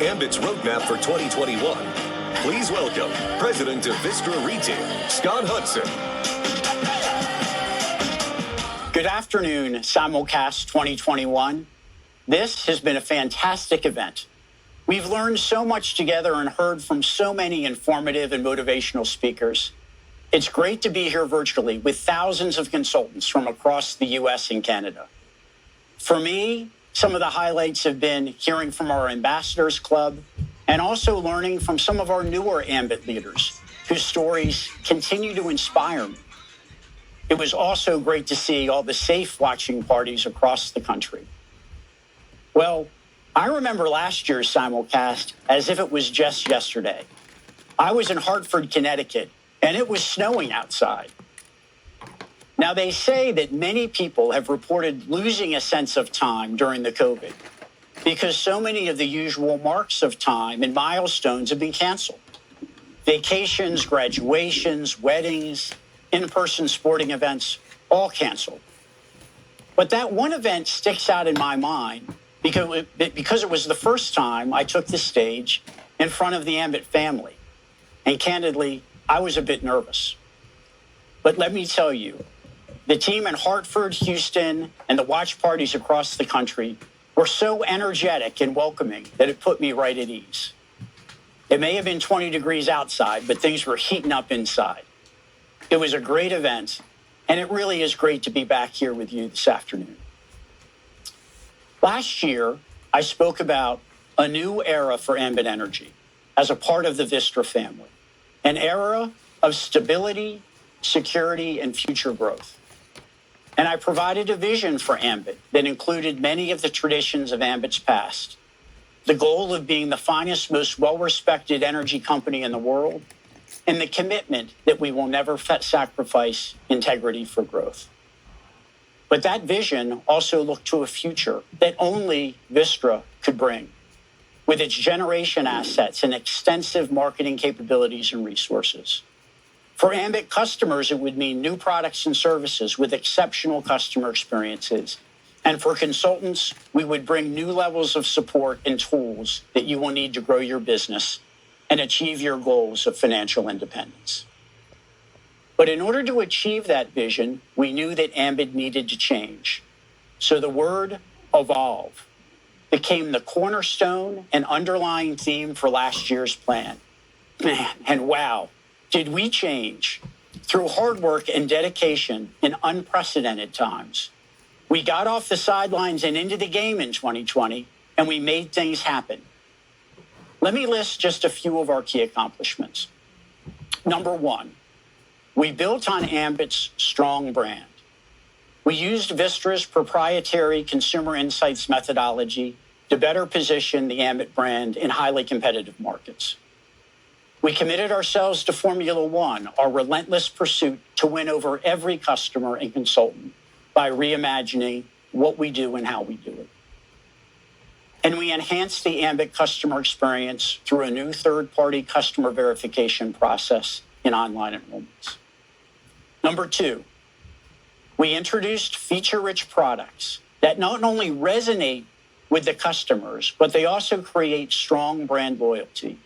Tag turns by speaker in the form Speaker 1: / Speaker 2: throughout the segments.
Speaker 1: Ambit's roadmap for 2021. Please welcome President of Vistra Retail, Scott Hudson.
Speaker 2: Good afternoon, Simulcast 2021. This has been a fantastic event. We've learned so much together and heard from so many informative and motivational speakers. It's great to be here virtually with thousands of consultants from across the US and Canada. For me, some of the highlights have been hearing from our Ambassadors Club and also learning from some of our newer Ambit leaders whose stories continue to inspire me. It was also great to see all the safe watching parties across the country. Well, I remember last year's simulcast as if it was just yesterday. I was in Hartford, Connecticut, and it was snowing outside. Now, they say that many people have reported losing a sense of time during the COVID because so many of the usual marks of time and milestones have been canceled. Vacations, graduations, weddings, in-person sporting events, all canceled. But that one event sticks out in my mind because it was the first time I took the stage in front of the Ambit family. And candidly, I was a bit nervous. But let me tell you, the team in Hartford, Houston, and the watch parties across the country were so energetic and welcoming that it put me right at ease. It may have been 20 degrees outside, but things were heating up inside. It was a great event, and it really is great to be back here with you this afternoon. Last year, I spoke about a new era for Ambit Energy as a part of the Vistra family, an era of stability, security, and future growth. And I provided a vision for Ambit that included many of the traditions of Ambit's past, the goal of being the finest, most well-respected energy company in the world, and the commitment that we will never sacrifice integrity for growth. But that vision also looked to a future that only Vistra could bring, with its generation assets and extensive marketing capabilities and resources. For Ambit customers, it would mean new products and services with exceptional customer experiences. And for consultants, we would bring new levels of support and tools that you will need to grow your business and achieve your goals of financial independence. But in order to achieve that vision, we knew that Ambit needed to change. So the word evolve became the cornerstone and underlying theme for last year's plan. Man, and wow, did we change? Through hard work and dedication in unprecedented times. We got off the sidelines and into the game in 2020, and we made things happen. Let me list just a few of our key accomplishments. Number one, we built on Ambit's strong brand. We used Vistra's proprietary consumer insights methodology to better position the Ambit brand in highly competitive markets. We committed ourselves to Formula One, our relentless pursuit to win over every customer and consultant by reimagining what we do and how we do it. And we enhanced the Ambit customer experience through a new third-party customer verification process in online enrollments. Number two, we introduced feature-rich products that not only resonate with the customers, but they also create strong brand loyalty.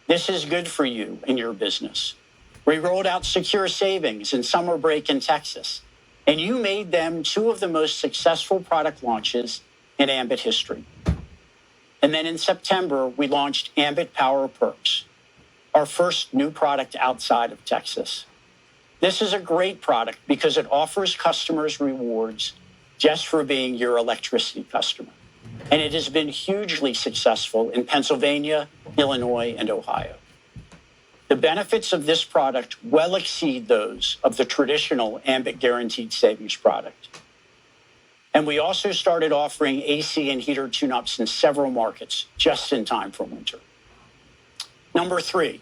Speaker 2: This is good for you and your business. We rolled out Secure Savings and Summer Break in Texas, and you made them two of the most successful product launches in Ambit history. And then in September, we launched Ambit Power Perks, our first new product outside of Texas. This is a great product because it offers customers rewards just for being your electricity customer. And it has been hugely successful in Pennsylvania, Illinois, and Ohio. The benefits of this product well exceed those of the traditional Ambit Guaranteed Savings product. And we also started offering AC and heater tune-ups in several markets just in time for winter. Number three,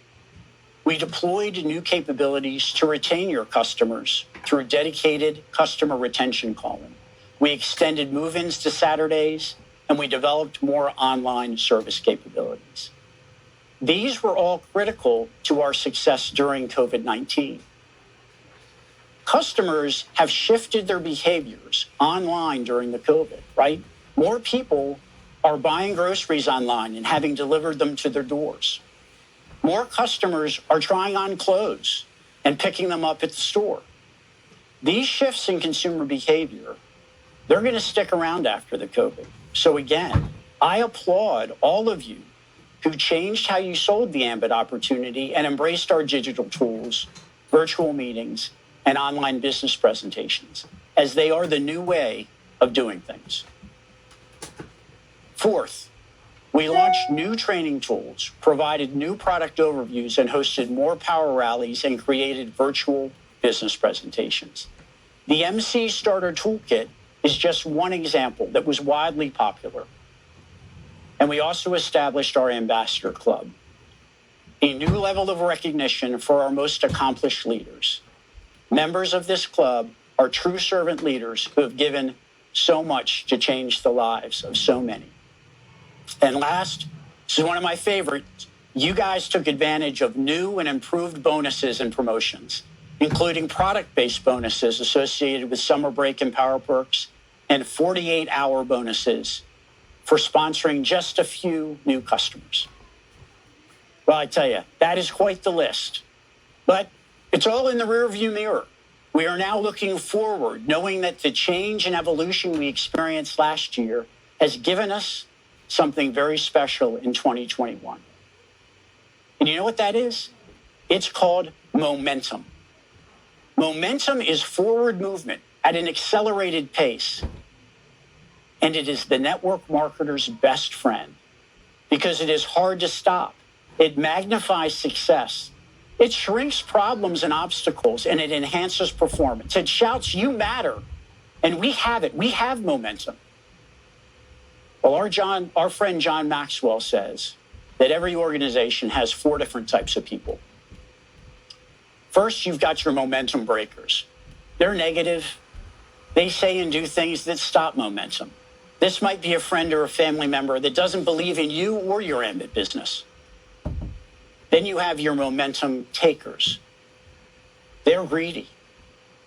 Speaker 2: we deployed new capabilities to retain your customers through dedicated customer retention calling. We extended move-ins to Saturdays, and we developed more online service capabilities. These were all critical to our success during COVID-19. Customers have shifted their behaviors online during the COVID, right? More people are buying groceries online and having delivered them to their doors. More customers are trying on clothes and picking them up at the store. These shifts in consumer behavior, they're going to stick around after the COVID. So again, I applaud all of you who changed how you sold the Ambit opportunity and embraced our digital tools, virtual meetings, and online business presentations, as they are the new way of doing things. Fourth, we launched new training tools, provided new product overviews, and hosted more power rallies and created virtual business presentations. The MC Starter Toolkit is just one example that was widely popular. And we also established our Ambassador Club, a new level of recognition for our most accomplished leaders. Members of this club are true servant leaders who have given so much to change the lives of so many. And last, this is one of my favorites, you guys took advantage of new and improved bonuses and promotions, including product-based bonuses associated with summer break and Power Perks, and 48-hour bonuses for sponsoring just a few new customers. Well, I tell you, that is quite the list. But it's all in the rearview mirror. We are now looking forward, knowing that the change and evolution we experienced last year has given us something very special in 2021. And you know what that is? It's called momentum. Momentum is forward movement at an accelerated pace. And it is the network marketer's best friend because it is hard to stop. It magnifies success. It shrinks problems and obstacles, and it enhances performance. It shouts, you matter. And we have it. We have momentum. Well, our friend John Maxwell says that every organization has 4 different types of people. First, you've got your momentum breakers. They're negative. They say and do things that stop momentum. This might be a friend or a family member that doesn't believe in you or your Ambit business. Then you have your momentum takers. They're greedy.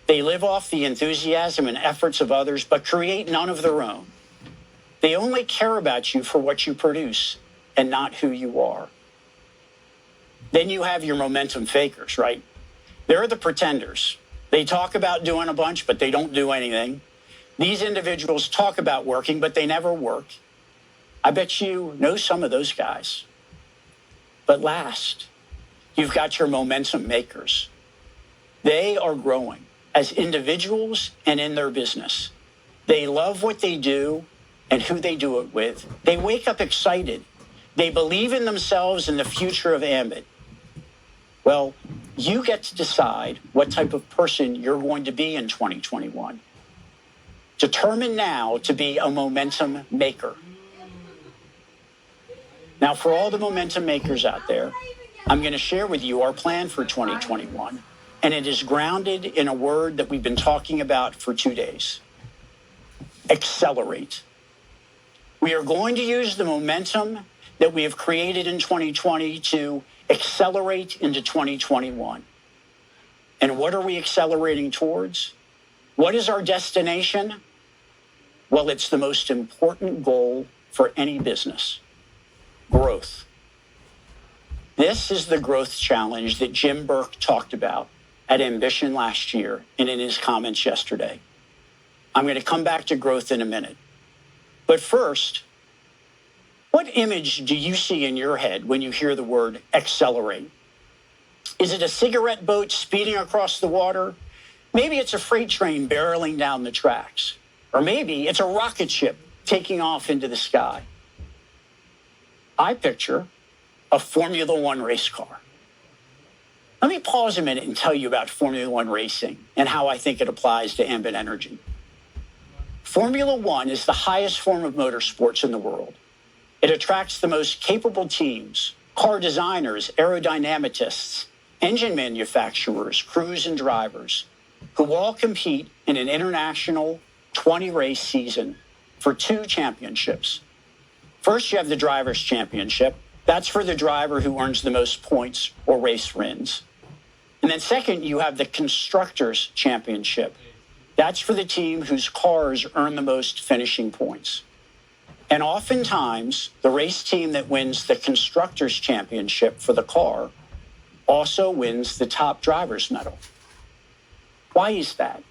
Speaker 2: They live off the enthusiasm and efforts of others, but create none of their own. They only care about you for what you produce and not who you are. Then you have your momentum fakers, right? They're the pretenders. They talk about doing a bunch, but they don't do anything. These individuals talk about working, but they never work. I bet you know some of those guys. But last, you've got your momentum makers. They are growing as individuals and in their business. They love what they do and who they do it with. They wake up excited. They believe in themselves and the future of Ambit. Well, you get to decide what type of person you're going to be in 2021. Determine now to be a momentum maker. Now, for all the momentum makers out there, I'm going to share with you our plan for 2021, and it is grounded in a word that we've been talking about for 2 days. Accelerate. We are going to use the momentum that we have created in 2020 to accelerate into 2021. And what are we accelerating towards? What is our destination? Well, it's the most important goal for any business: growth. This is the growth challenge that Jim Burke talked about at Ambition last year and in his comments yesterday. I'm going to come back to growth in a minute. But first, what image do you see in your head when you hear the word accelerate? Is it a cigarette boat speeding across the water? Maybe it's a freight train barreling down the tracks. Or maybe it's a rocket ship taking off into the sky. I picture a Formula One race car. Let me pause a minute and tell you about Formula One racing and how I think it applies to Ambit Energy. Formula One is the highest form of motorsports in the world. It attracts the most capable teams, car designers, aerodynamicists, engine manufacturers, crews, and drivers, who all compete in an international 20-race season for 2 championships. First, you have the Drivers' Championship. That's for the driver who earns the most points or race wins. And then second, you have the Constructors' Championship. That's for the team whose cars earn the most finishing points. And oftentimes, the race team that wins the Constructors' Championship for the car also wins the top driver's medal. Why is that?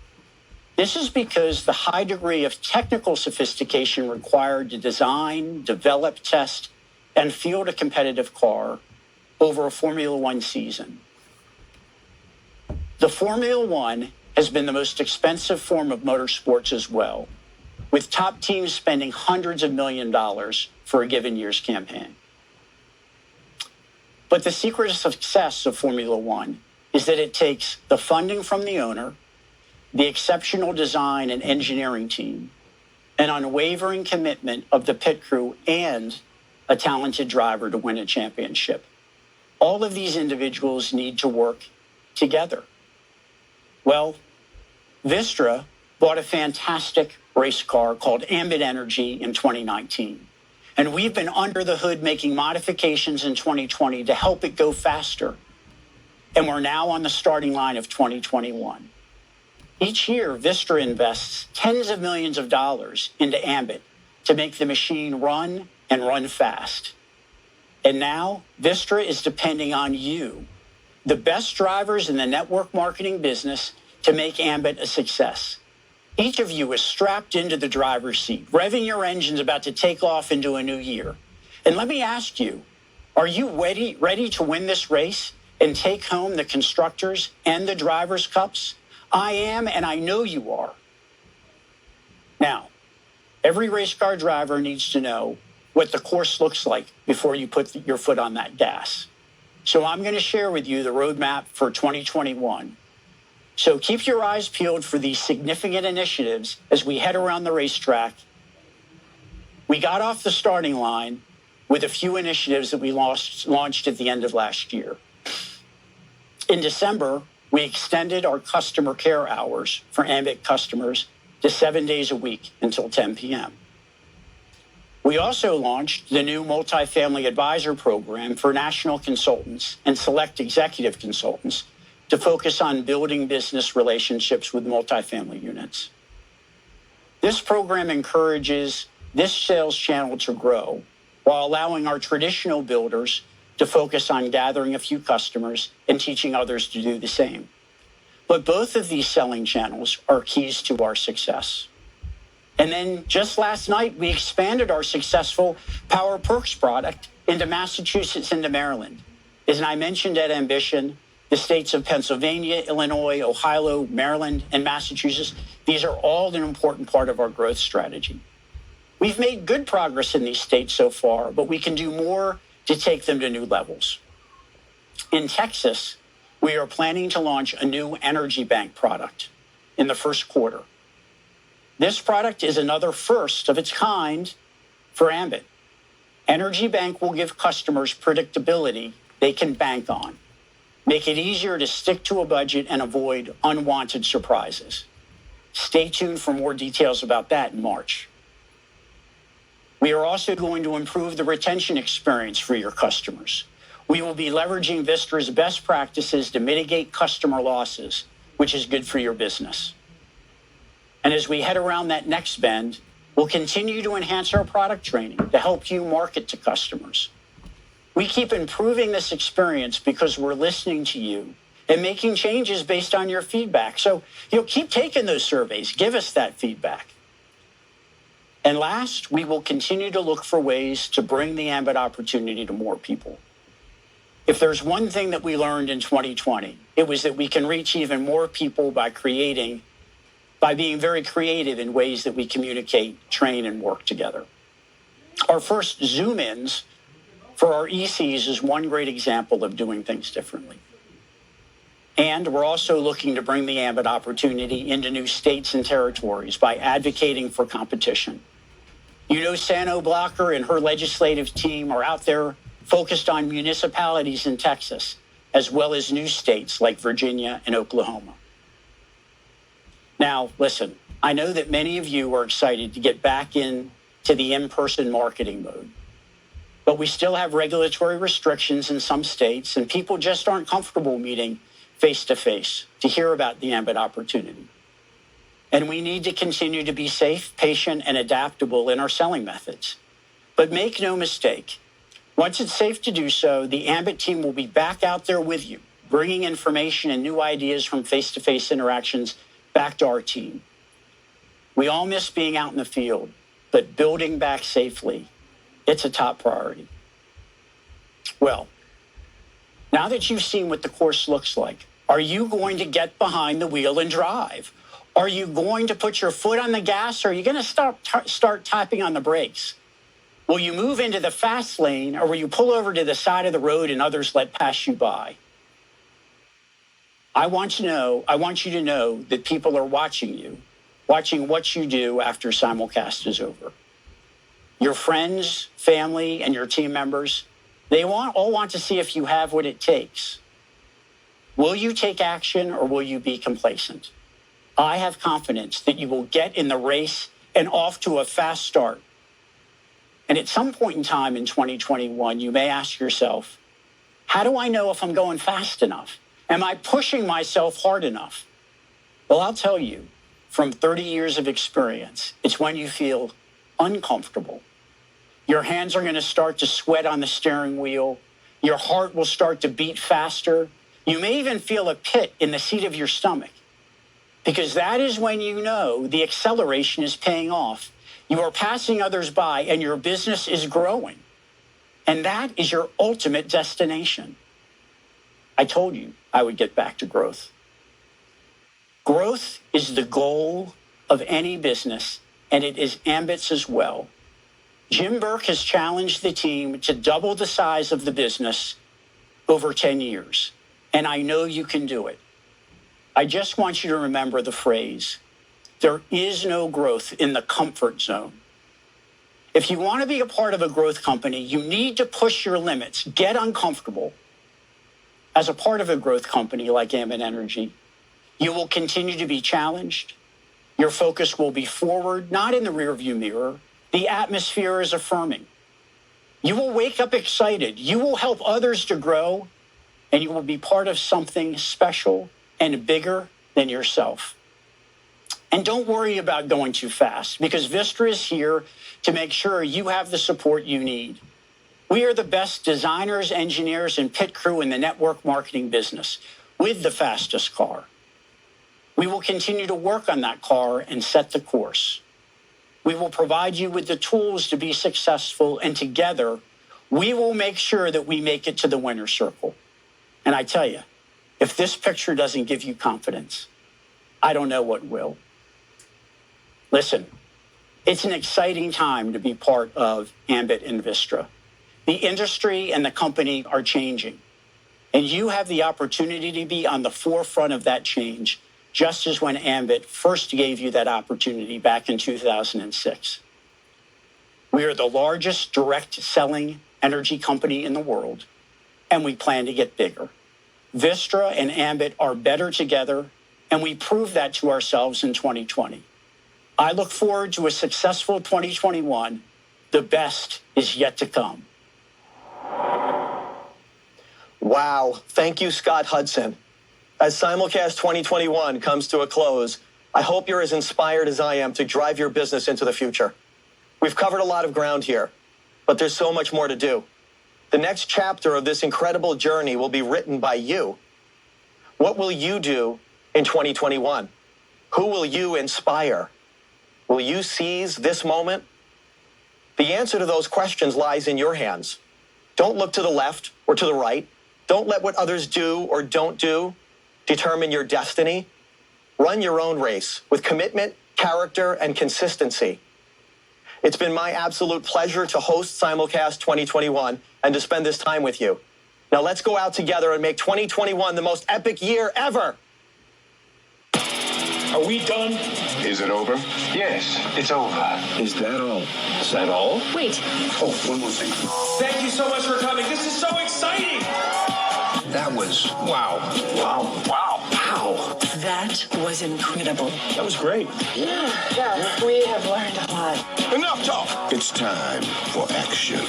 Speaker 2: This is because the high degree of technical sophistication required to design, develop, test, and field a competitive car over a Formula One season. The Formula One has been the most expensive form of motorsports as well, with top teams spending hundreds of millions of dollars for a given year's campaign. But the secret of success of Formula One is that it takes the funding from the owner, the exceptional design and engineering team, an unwavering commitment of the pit crew, and a talented driver to win a championship. All of these individuals need to work together. Well, Vistra bought a fantastic race car called Ambit Energy in 2019. And we've been under the hood making modifications in 2020 to help it go faster. And we're now on the starting line of 2021. Each year, Vistra invests tens of millions of dollars into Ambit to make the machine run and run fast. And now, Vistra is depending on you, the best drivers in the network marketing business, to make Ambit a success. Each of you is strapped into the driver's seat, revving your engines about to take off into a new year. And let me ask you, are you ready to win this race and take home the Constructors and the Drivers' Cups? I am, and I know you are. Now, every race car driver needs to know what the course looks like before you put your foot on that gas. So I'm going to share with you the roadmap for 2021. So keep your eyes peeled for these significant initiatives as we head around the racetrack. We got off the starting line with a few initiatives that we launched at the end of last year. In December, we extended our customer care hours for Ambit customers to 7 days a week until 10 p.m. We also launched the new multifamily advisor program for national consultants and select executive consultants to focus on building business relationships with multifamily units. This program encourages this sales channel to grow while allowing our traditional builders to focus on gathering a few customers and teaching others to do the same. But both of these selling channels are keys to our success. And then just last night, we expanded our successful Power Perks product into Massachusetts and to Maryland. As I mentioned at Ambition, the states of Pennsylvania, Illinois, Ohio, Maryland, and Massachusetts, these are all an important part of our growth strategy. We've made good progress in these states so far, but we can do more to take them to new levels. In Texas, we are planning to launch a new Energy Bank product in the first quarter. This product is another first of its kind for Ambit. Energy Bank will give customers predictability they can bank on, make it easier to stick to a budget and avoid unwanted surprises. Stay tuned for more details about that in March. We are also going to improve the retention experience for your customers. We will be leveraging Vistra's best practices to mitigate customer losses, which is good for your business. And as we head around that next bend, we'll continue to enhance our product training to help you market to customers. We keep improving this experience because we're listening to you and making changes based on your feedback. So keep taking those surveys. Give us that feedback. And last, we will continue to look for ways to bring the Ambit opportunity to more people. If there's one thing that we learned in 2020, it was that we can reach even more people by being very creative in ways that we communicate, train, and work together. Our first Zoom-ins for our ECs is one great example of doing things differently. And we're also looking to bring the Ambit opportunity into new states and territories by advocating for competition. Sano Blocker and her legislative team are out there focused on municipalities in Texas, as well as new states like Virginia and Oklahoma. Now, listen, I know that many of you are excited to get back into the in-person marketing mode, but we still have regulatory restrictions in some states, and people just aren't comfortable meeting face-to-face to hear about the Ambit opportunity. And we need to continue to be safe, patient, and adaptable in our selling methods. But make no mistake, once it's safe to do so, the Ambit team will be back out there with you, bringing information and new ideas from face-to-face interactions back to our team. We all miss being out in the field, but building back safely, it's a top priority. Well, now that you've seen what the course looks like, are you going to get behind the wheel and drive? Are you going to put your foot on the gas, or are you going to start tapping on the brakes? Will you move into the fast lane, or will you pull over to the side of the road and others let pass you by? I want you to know that people are watching you, watching what you do after Simulcast is over. Your friends, family, and your team members, they all want to see if you have what it takes. Will you take action, or will you be complacent? I have confidence that you will get in the race and off to a fast start. And at some point in time in 2021, you may ask yourself, how do I know if I'm going fast enough? Am I pushing myself hard enough? Well, I'll tell you, from 30 years of experience, it's when you feel uncomfortable. Your hands are going to start to sweat on the steering wheel. Your heart will start to beat faster. You may even feel a pit in the seat of your stomach, because that is when you know the acceleration is paying off. You are passing others by and your business is growing. And that is your ultimate destination. I told you I would get back to growth. Growth is the goal of any business, and it is Ambit's as well. Jim Burke has challenged the team to double the size of the business over 10 years, and I know you can do it. I just want you to remember the phrase, there is no growth in the comfort zone. If you want to be a part of a growth company, you need to push your limits, get uncomfortable. As a part of a growth company like Ambit Energy, you will continue to be challenged. Your focus will be forward, not in the rearview mirror. The atmosphere is affirming. You will wake up excited. You will help others to grow, and you will be part of something special and bigger than yourself. And don't worry about going too fast, because Vistra is here to make sure you have the support you need. We are the best designers, engineers, and pit crew in the network marketing business with the fastest car. We will continue to work on that car and set the course. We will provide you with the tools to be successful, and together, we will make sure that we make it to the winner's circle. And I tell you, if this picture doesn't give you confidence, I don't know what will. Listen, it's an exciting time to be part of Ambit and Vistra. The industry and the company are changing, and you have the opportunity to be on the forefront of that change, just as when Ambit first gave you that opportunity back in 2006. We are the largest direct selling energy company in the world, and we plan to get bigger. Vistra and Ambit are better together, and we proved that to ourselves in 2020. I look forward to a successful 2021. The best is yet to come.
Speaker 3: Wow. Thank you, Scott Hudson. As Simulcast 2021 comes to a close, I hope you're as inspired as I am to drive your business into the future. We've covered a lot of ground here, but there's so much more to do. The next chapter of this incredible journey will be written by you. What will you do in 2021? Who will you inspire? Will you seize this moment? The answer to those questions lies in your hands. Don't look to the left or to the right. Don't let what others do or don't do determine your destiny. Run your own race with commitment, character, and consistency. It's been my absolute pleasure to host Simulcast 2021 and to spend this time with you. Now let's go out together and make 2021 the most epic year ever.
Speaker 4: Are we done?
Speaker 5: Is it over?
Speaker 4: Yes, it's over.
Speaker 5: Is that all? Is that all?
Speaker 6: Wait.
Speaker 5: Oh, one more thing.
Speaker 4: Thank you so much for coming. This is so exciting.
Speaker 5: That was wow. Wow. Wow. Wow.
Speaker 6: That was incredible.
Speaker 4: That was great.
Speaker 6: Yeah, we have learned a lot.
Speaker 5: Enough talk. It's time for action.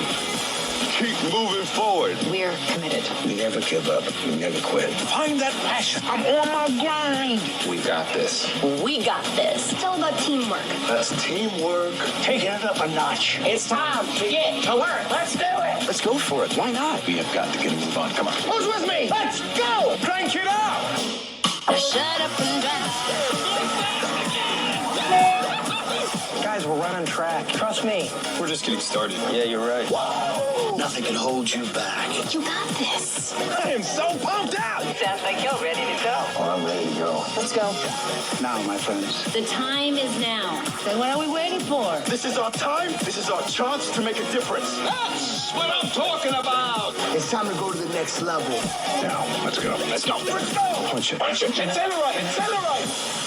Speaker 5: Keep moving forward.
Speaker 6: We're We're committed.
Speaker 5: We never give up. We never quit.
Speaker 4: Find that passion. I'm on my grind.
Speaker 5: We got this.
Speaker 6: We got this.
Speaker 7: It's all about teamwork.
Speaker 5: That's teamwork.
Speaker 4: Taking it up a notch.
Speaker 6: It's time to get to work. Let's do it.
Speaker 5: Let's go for it. Why not? We have got to get a move on. Come on.
Speaker 4: Who's with me? Let's go. Crank it up.
Speaker 7: Shut up and drive.
Speaker 3: Guys, we're running track. Trust me.
Speaker 5: We're just getting started.
Speaker 3: Yeah, you're right.
Speaker 5: Nothing can hold you back.
Speaker 7: You got this.
Speaker 4: I am so pumped out.
Speaker 6: Sounds like you're ready to go.
Speaker 5: Oh, I'm ready to go.
Speaker 6: Let's go.
Speaker 5: Now, my friends.
Speaker 7: The time is now. Then what are we waiting for?
Speaker 4: This is our time. This is our chance to make a difference. That's what I'm talking about.
Speaker 5: It's time to go to the next level. Now, let's go. Let's go.
Speaker 4: Let's go.
Speaker 5: Punch it.
Speaker 4: Punch it. Accelerate. Accelerate.